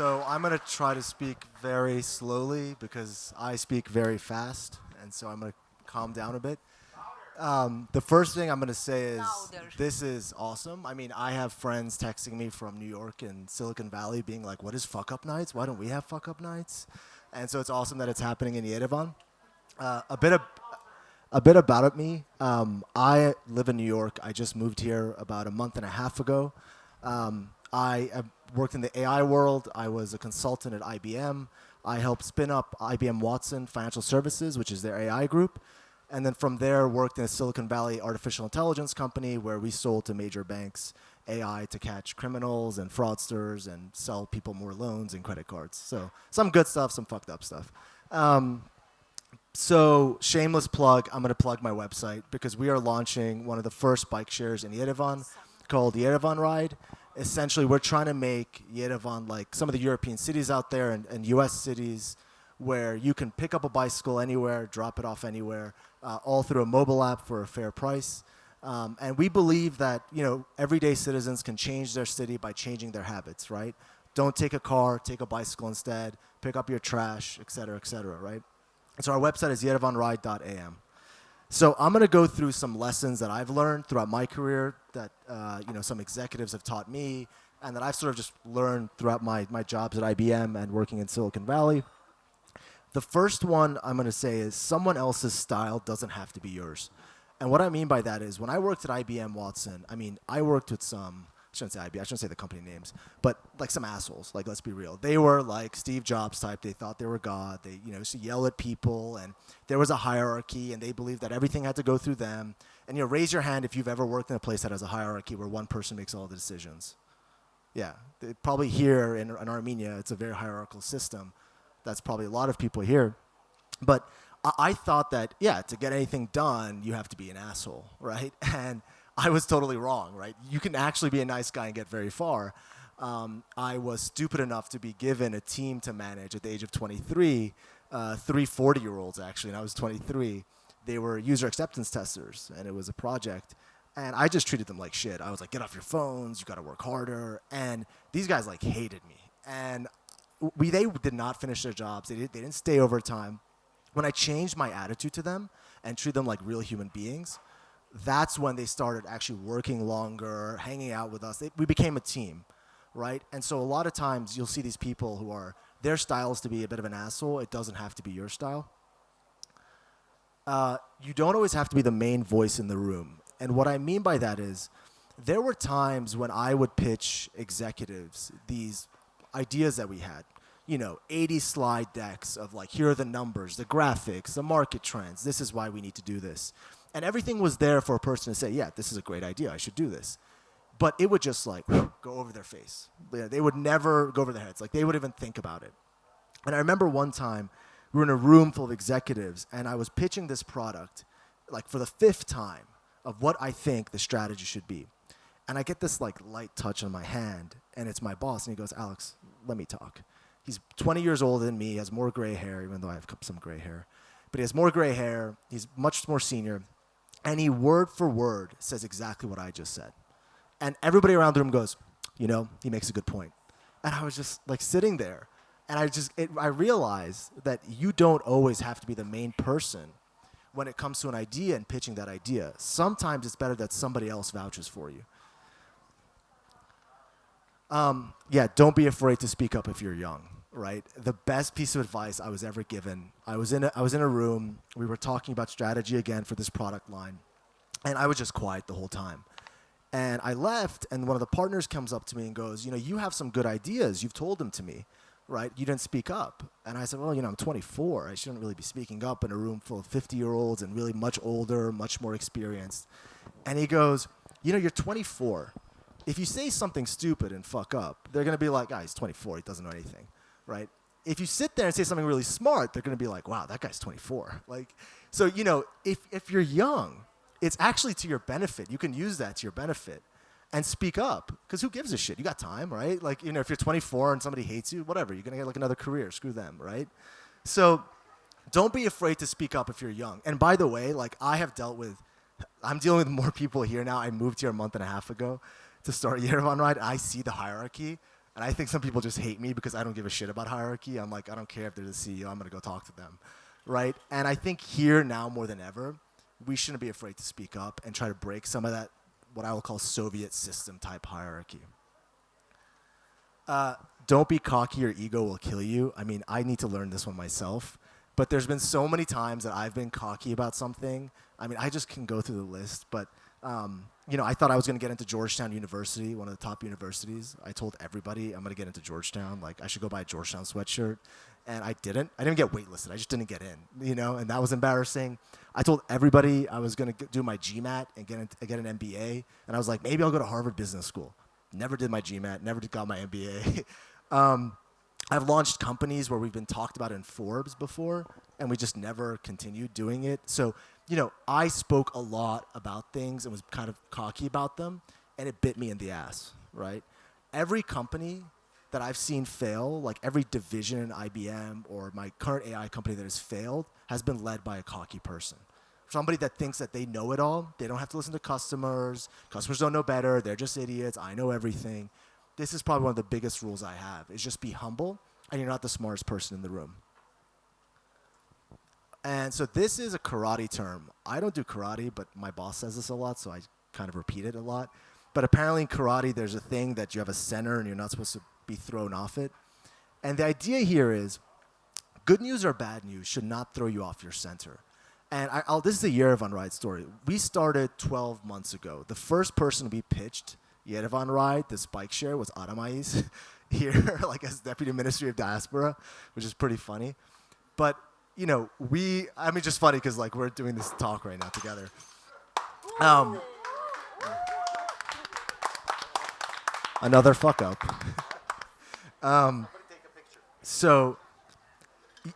So I'm going to try to speak very slowly because I speak very fast, and so I'm going to calm down a bit. The first thing I'm going to say is Louder. this is awesome. I mean, I have friends texting me from New York and Silicon Valley being like, what is fuck up nights? Why don't we have fuck up nights? And so it's awesome that it's happening in Yerevan. Uh, a bit of a bit about me. I live in New York. I just moved here about a month and a half ago. I have worked in the AI world. I was a consultant at IBM. I helped spin up IBM Watson Financial Services, which is their AI group. And then from there, worked in a Silicon Valley artificial intelligence company where we sold to major banks AI to catch criminals and fraudsters and sell people more loans and credit cards. So some good stuff, some fucked up stuff. So shameless plug, I'm going to plug my website because we are launching one of the first bike shares in Yerevan called Yerevan Ride. Essentially, we're trying to make Yerevan like some of the European cities out there and US cities where you can pick up a bicycle anywhere, drop it off anywhere, all through a mobile app for a fair price. And we believe that, everyday citizens can change their city by changing their habits, right? Don't take a car, take a bicycle instead, pick up your trash, et cetera, right? So our website is yerevanride.am. So I'm going to go through some lessons that I've learned throughout my career that some executives have taught me and that I've sort of just learned throughout my jobs at IBM and working in Silicon Valley. The first one I'm going to say is someone else's style doesn't have to be yours. And what I mean by that is when I worked at IBM Watson, I worked with some, I shouldn't say IBM, I shouldn't say the company names, but like some assholes, like let's be real. They were like Steve Jobs type. They thought they were God. They, used to yell at people and there was a hierarchy and they believed that everything had to go through them. And raise your hand if you've ever worked in a place that has a hierarchy where one person makes all the decisions. Yeah, probably here in Armenia, it's a very hierarchical system. That's probably a lot of people here. But I thought that, to get anything done, you have to be an asshole, right? And I was totally wrong, right? You can actually be a nice guy and get very far. I was stupid enough to be given a team to manage at the age of 23, three 40-year-olds actually, and I was 23. They were user acceptance testers, and it was a project. And I just treated them like shit. I was like, get off your phones, you gotta work harder. And these guys like hated me. And they did not finish their jobs. They didn't stay overtime. When I changed my attitude to them and treated them like real human beings, that's when they started actually working longer, hanging out with us. We became a team, right? And so a lot of times you'll see these people who their style is to be a bit of an asshole. It doesn't have to be your style. You don't always have to be the main voice in the room. And what I mean by that is there were times when I would pitch executives these ideas that we had. 80 slide decks of like, here are the numbers, the graphics, the market trends. This is why we need to do this. And everything was there for a person to say, yeah, this is a great idea. I should do this. But it would just like go over their face. They would never go over their heads. Like they would even think about it. And I remember one time we were in a room full of executives and I was pitching this product like for the 5th time of what I think the strategy should be. And I get this like light touch on my hand and it's my boss and he goes, Alex, let me talk. He's 20 years older than me. He has more gray hair, even though I have some gray hair. But he has more gray hair. He's much more senior. And he, word for word, says exactly what I just said. And everybody around the room goes, he makes a good point. And I was just like sitting there. And I realized that you don't always have to be the main person when it comes to an idea and pitching that idea. Sometimes it's better that somebody else vouches for you. Don't be afraid to speak up if you're young, right? The best piece of advice I was ever given, I was in a room, we were talking about strategy again for this product line, and I was just quiet the whole time. And I left, and one of the partners comes up to me and goes, you have some good ideas, you've told them to me, right? You didn't speak up. And I said, well, I'm 24, I shouldn't really be speaking up in a room full of 50-year-olds and really much older, much more experienced. And he goes, you're 24. If you say something stupid and fuck up, they're going to be like, he's 24, he doesn't know anything, right? If you sit there and say something really smart, they're going to be like, wow, that guy's 24. So, if you're young, it's actually to your benefit. You can use that to your benefit and speak up because who gives a shit? You got time, right? If you're 24 and somebody hates you, whatever, you're going to get like another career. Screw them, right? So don't be afraid to speak up if you're young. And by the way, I'm dealing with more people here now. I moved here a month and a half ago to start Yerevan Ride. I see the hierarchy, and And I think some people just hate me because I don't give a shit about hierarchy. I'm like, I don't care if they're the CEO. I'm going to go talk to them, right? And I think here now more than ever, we shouldn't be afraid to speak up and try to break some of that, what I will call Soviet system type hierarchy. Don't be cocky, your ego will kill you. I mean, I need to learn this one myself. But there's been so many times that I've been cocky about something. I mean, I just can go through the list. But, you know, I thought I was going to get into Georgetown University, one of the top universities. I told everybody I'm going to get into Georgetown. Like, I should go buy a Georgetown sweatshirt. And I didn't. I didn't get waitlisted. I just didn't get in, you know, and that was embarrassing. I told everybody I was going to do my GMAT and get an MBA. And I was like, maybe I'll go to Harvard Business School. Never did my GMAT, never got my MBA. I've launched companies where we've been talked about in Forbes before, and we just never continued doing it. So, you know, I spoke a lot about things and was kind of cocky about them, and it bit me in the ass, right? Every company that I've seen fail, like every division in IBM or my current AI company that has failed, has been led by a cocky person. Somebody that thinks that they know it all. They don't have to listen to customers. Customers don't know better. They're just idiots. I know everything. This is probably one of the biggest rules I have, is just be humble, and you're not the smartest person in the room. And so this is a karate term. I don't do karate, but my boss says this a lot, so I kind of repeat it a lot. But apparently in karate, there's a thing that you have a center, and you're not supposed to be thrown off it. And the idea here is good news or bad news should not throw you off your center. And this is a Yerevan Ride story. We started 12 months ago. The first person we pitched Yerevan Ride, this bike share, was Aramais here, like as Deputy Ministry of Diaspora, which is pretty funny. But, you know, I mean, just funny because like we're doing this talk right now together. Another fuck up. So,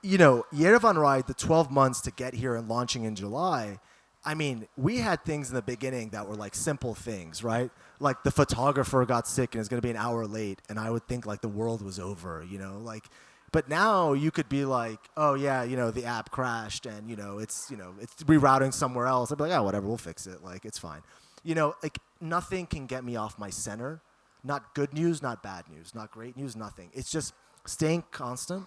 you know, Yerevan Ride, the 12 months to get here and launching in July, I mean, we had things in the beginning that were like simple things, right? Like the photographer got sick and is going to be an hour late, and I would think like the world was over, you know, like. But now you could be like, oh yeah, you know, the app crashed and it's rerouting somewhere else. I'd be like, oh whatever, we'll fix it. Like it's fine. You know, like nothing can get me off my center. Not good news, not bad news, not great news, nothing. It's just staying constant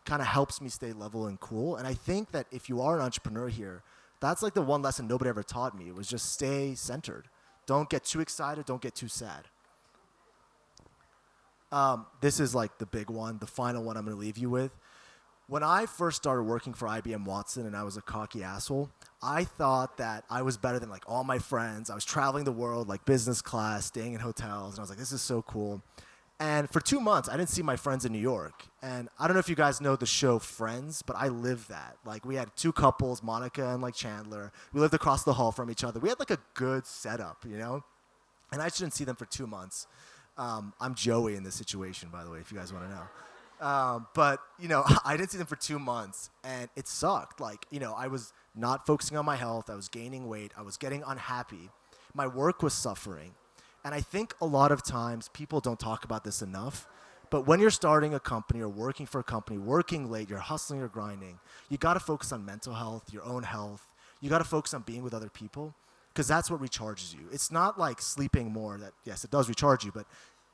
kind of helps me stay level and cool. And I think that if you are an entrepreneur here, that's like the one lesson nobody ever taught me. It was just stay centered. Don't get too excited. Don't get too sad. This is like the big one, the final one I'm going to leave you with. When I first started working for IBM Watson and I was a cocky asshole, I thought that I was better than like all my friends. I was traveling the world like business class, staying in hotels, and I was like, this is so cool. And for 2 months, I didn't see my friends in New York. And I don't know if you guys know the show Friends, but I lived that. Like we had 2 couples, Monica and like Chandler. We lived across the hall from each other. We had like a good setup, you know? And I didn't see them for 2 months. I'm Joey in this situation, by the way, if you guys want to know. But, you know, I didn't see them for 2 months, and it sucked. Like, you know, I was not focusing on my health. I was gaining weight. I was getting unhappy. My work was suffering. And I think a lot of times people don't talk about this enough, but when you're starting a company or working for a company, working late, you're hustling or grinding, you got to focus on mental health, your own health. You got to focus on being with other people because that's what recharges you. It's not like sleeping more that, yes, it does recharge you, but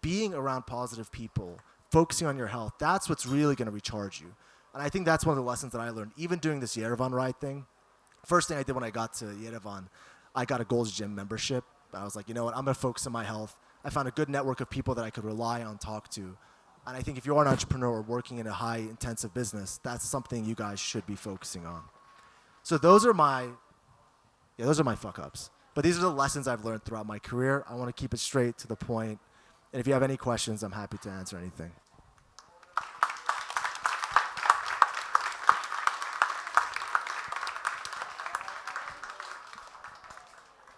being around positive people, focusing on your health, that's what's really going to recharge you. And I think that's one of the lessons that I learned, even doing this Yerevan Ride thing. First thing I did when I got to Yerevan, I got a Gold's Gym membership. I was like, you know what, I'm going to focus on my health. I found a good network of people that I could rely on, talk to. And I think if you're an entrepreneur or working in a high intensive business, that's something you guys should be focusing on. So those are my fuck ups. But these are the lessons I've learned throughout my career. I want to keep it straight to the point. And if you have any questions, I'm happy to answer anything.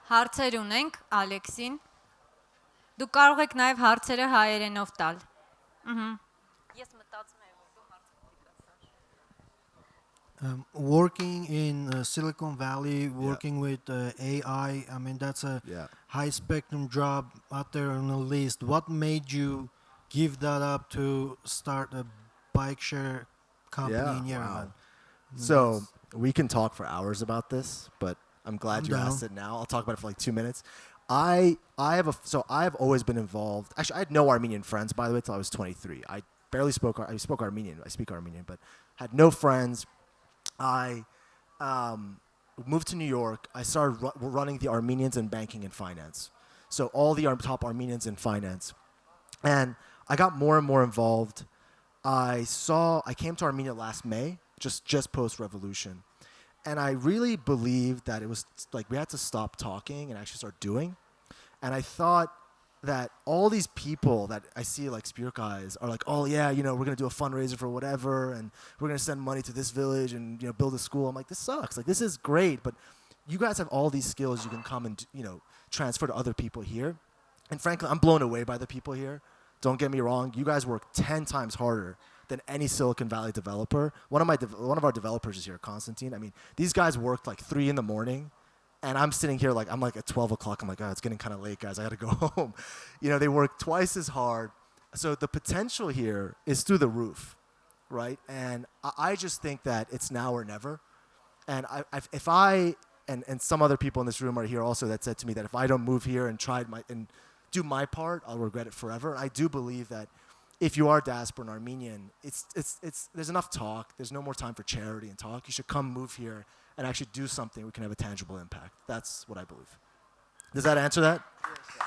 Հարցեր ունենք Ալեքսին։ Դուք կարող եք նաև հարցերը հայերենով տալ։ Ես մտածում եմ, որ դու հարցը Working in Silicon Valley, working with AI, I mean, that's a high spectrum job out there on the list. What made you give that up to start a bike share company in Yerevan? Wow. So we can talk for hours about this, but I'm glad you asked it now. I'll talk about it for like 2 minutes. I've always been involved. Actually, I had no Armenian friends, by the way, till I was 23. I barely spoke. I spoke Armenian. I speak Armenian, but had no friends. I moved to New York. I started running the Armenians in banking and finance. So all the top Armenians in finance, and I got more and more involved. I came to Armenia last May, just post revolution, and I really believed that it was like we had to stop talking and actually start doing. And I thought that all these people that I see like Spirit guys are like, oh yeah, you know, we're gonna do a fundraiser for whatever, and we're gonna send money to this village and, you know, build a school. I'm like, this sucks. Like, this is great, but you guys have all these skills you can come and, you know, transfer to other people here. And frankly, I'm blown away by the people here. Don't get me wrong. You guys work 10 times harder than any Silicon Valley developer. One of our developers is here, Constantine. I mean, these guys worked like 3 a.m. And I'm sitting here I'm like at 12 o'clock. I'm like, oh, it's getting kind of late, guys. I got to go home. You know, they work twice as hard. So the potential here is through the roof, right? And I just think that it's now or never. And and some other people in this room are here also that said to me that if I don't move here and do my part, I'll regret it forever. I do believe that if you are diaspora and Armenian, there's enough talk. There's no more time for charity and talk. You should come move here and actually do something we can have a tangible impact. That's what I believe. Does that answer that? Yes, sir.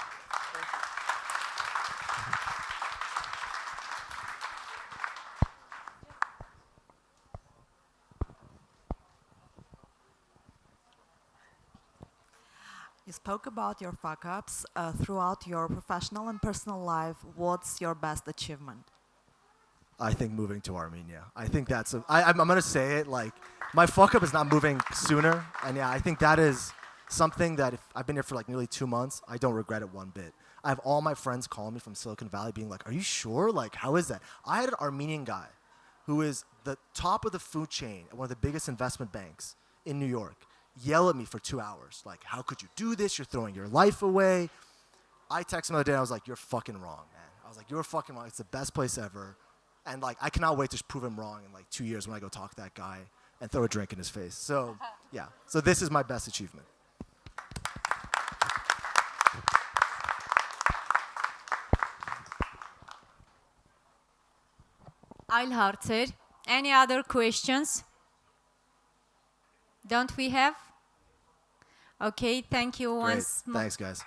You spoke about your fuck-ups throughout your professional and personal life. What's your best achievement? I think moving to Armenia. I think that's I'm going to say it, like, my fuck up is not moving sooner. And yeah, I think that is something that if I've been here for like nearly 2 months, I don't regret it one bit. I have all my friends calling me from Silicon Valley being like, are you sure? Like, how is that? I had an Armenian guy who is the top of the food chain at one of the biggest investment banks in New York yell at me for 2 hours. Like, how could you do this? You're throwing your life away. I texted him the other day and I was like, you're fucking wrong, man. I was like, you're fucking wrong. It's the best place ever. And like, I cannot wait to prove him wrong in like 2 years when I go talk to that guy and throw a drink in his face. So yeah, so this is my best achievement. Այլ հարցեր? Any other questions? Don't we have? Okay, thank you Great. once more. Thanks, guys.